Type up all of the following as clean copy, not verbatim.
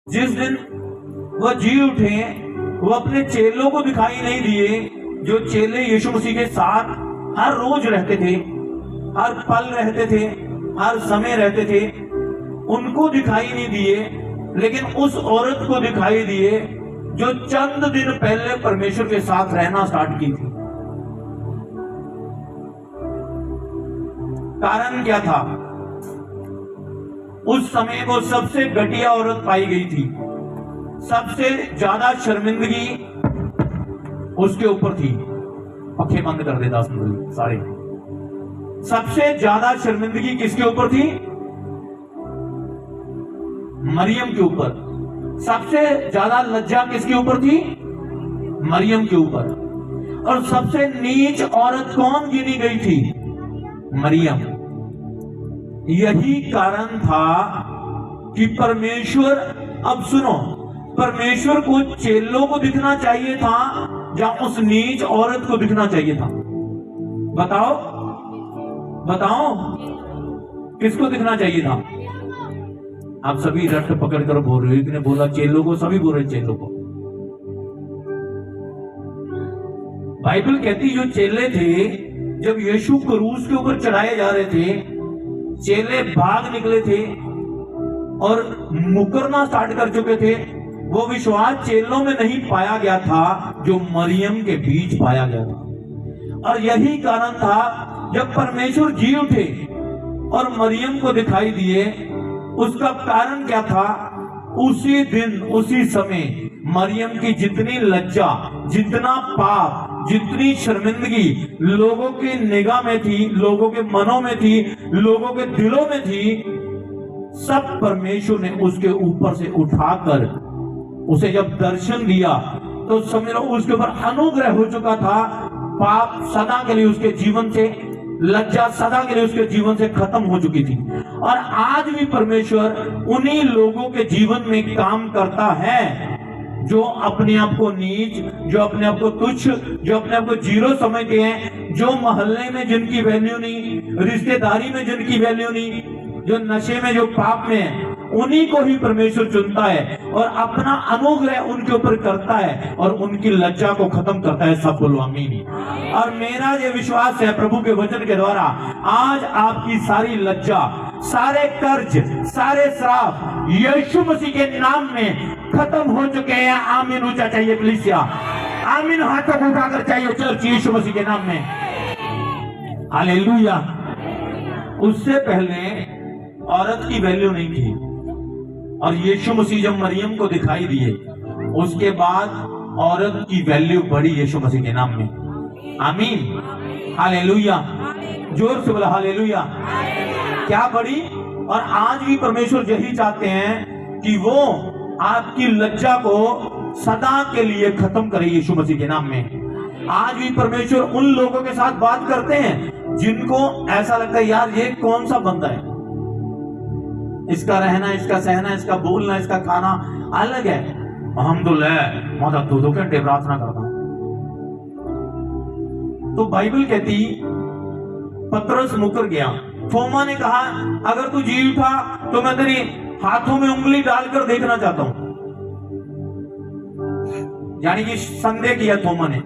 जिस दिन वह जी उठे, वो अपने चेलों को दिखाई नहीं दिए, जो चेले यीशु मसीह के साथ हर रोज रहते थे, हर पल रहते थे, हर समय रहते थे, उनको दिखाई नहीं दिए, लेकिन उस औरत को दिखाई दिए जो चंद दिन पहले परमेश्वर के साथ रहना स्टार्ट की थी। कारण क्या था? उस समय वो सबसे घटिया औरत पाई गई थी, सबसे ज्यादा शर्मिंदगी उसके ऊपर थी। पखे बंद कर दे 10 मिनट सारे। सबसे ज्यादा शर्मिंदगी किसके ऊपर थी? मरियम के ऊपर। सबसे ज्यादा लज्जा किसके ऊपर थी? मरियम के ऊपर। और सबसे नीच औरत कौन गिनी गई थी? मरियम। यही कारण था कि परमेश्वर, अब सुनो, परमेश्वर को चेलों को दिखना चाहिए था या उस नीच औरत को दिखना चाहिए था? बताओ बताओ, किसको दिखना चाहिए था? आप सभी रट पकड़ कर बोल रहे हो। एक ने बोला चेलों को, सभी बोल रहे चेलों को। बाइबल कहती जो चेले थे, जब यीशु क्रूस के ऊपर चढ़ाए जा रहे थे, चेले भाग निकले थे और मुकरना स्टार्ट कर चुके थे। वो विश्वास चेलों में नहीं पाया गया था जो मरियम के बीच पाया गया था। और यही कारण था, जब परमेश्वर जी उठे और मरियम को दिखाई दिए, उसका कारण क्या था? उसी दिन उसी समय मरियम की जितनी लज्जा, जितना पाप, जितनी शर्मिंदगी लोगों की निगाह में थी, लोगों के मनों में थी, लोगों के दिलों में थी, सब परमेश्वर ने उसके ऊपर से उठाकर उसे जब दर्शन दिया तो समझ लो उसके ऊपर अनुग्रह हो चुका था। पाप सदा के लिए उसके जीवन से, लज्जा सदा के लिए उसके जीवन से खत्म हो चुकी थी। और आज भी परमेश्वर उन्हीं लोगों के जीवन में काम करता है जो अपने आप को नीच, जो अपने आप को तुच्छ, जो अपने आप को जीरो समझते हैं, जो मोहल्ले में जिनकी वैल्यू नहीं, रिश्तेदारी में जिनकी वैल्यू नहीं, जो नशे में, जो पाप में है, उन्हीं को ही परमेश्वर चुनता है और अपना अनुग्रह उनके ऊपर करता है और उनकी लज्जा को खत्म करता है। सब बोलो आमीन। और मेरा ये विश्वास है प्रभु के वचन के द्वारा, आज आपकी सारी लज्जा, सारे कर्ज, सारे श्राप यीशु मसीह के नाम में खत्म हो चुके हैं। आमीन ऊंचा चाहिए कलीसिया, आमीन हाथों को उठाकर चाहिए चर्च यीशु मसीह के नाम में। हालेलुया। उससे पहले औरत की वैल्यू नहीं थी और यीशु मसीह जब मरियम को दिखाई दिए, उसके बाद औरत की वैल्यू बढ़ी यीशु मसीह के नाम में। आमीन। हालेलुया। जोर से बोला हालेलुया। क्या बढ़ी? और आज भी परमेश्वर यही चाहते हैं कि वो आपकी लज्जा को सदा के लिए खत्म करे यीशु मसीह के नाम में। आज भी परमेश्वर उन लोगों के साथ बात करते हैं जिनको ऐसा लगता है यार ये कौन सा बंदा है, इसका रहना, इसका सहना, इसका बोलना, इसका खाना अलग है। अल्हम्दुलिल्लाह माता 2-2 घंटे प्रार्थना करता हूं। तो बाइबल कहती पतरस मुकर गया। थोमा ने कहा अगर तू जी उठा तो मैं तेरी हाथों में उंगली डालकर देखना चाहता हूं। यानी कि संदेह किया थोमा ने।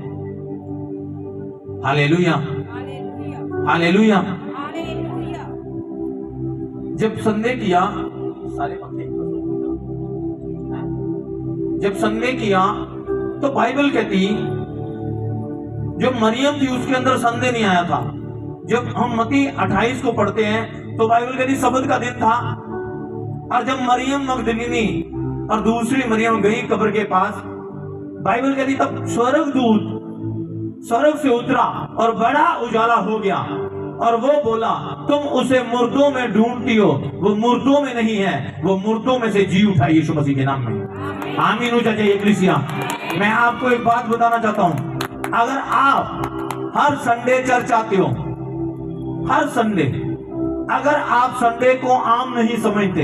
Hallelujah, hallelujah. जब संदेह किया, सारे पक्के, जब संदेह किया तो बाइबल कहती जो मरियम थी उसके अंदर संदेह नहीं आया था। जब हम मत्ती 28 को पढ़ते हैं तो बाइबल कहती सब्त का दिन था और जब मरियम मगदलीनी और दूसरी मरियम गई कब्र के पास, बाइबल कहती तब स्वर्गदूत स्वर्ग से उतरा और बड़ा उजाला हो गया और वो बोला तुम उसे मुर्दों में ढूंढती हो, वो मुर्दों में नहीं है, वो मुर्दों में से जी उठा यीशु मसीह के नाम में। आमीन हो चाहिए कलीसिया। मैं आपको एक बात बताना चाहता हूं, अगर आप हर संडे चर्च आते हो, हर संडे, अगर आप संडे को आम नहीं समझते,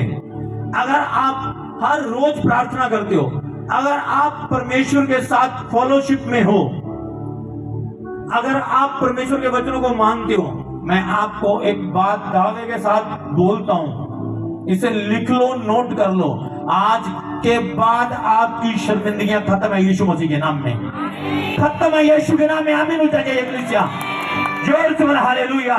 अगर आप हर रोज प्रार्थना करते हो, अगर आप परमेश्वर के साथ फॉलोशिप में हो, अगर आप परमेश्वर के वचनों को मानते हो, मैं आपको एक बात दावे के साथ बोलता हूं, इसे लिख लो, नोट कर लो। आज के बाद आपकी शर्मिंदगियां खत्म है यीशु मसीह के नाम में, खत्म है यीशु के नाम में। आमीन। उठा जाइए कलीसिया, जोर से बोला हालेलुया।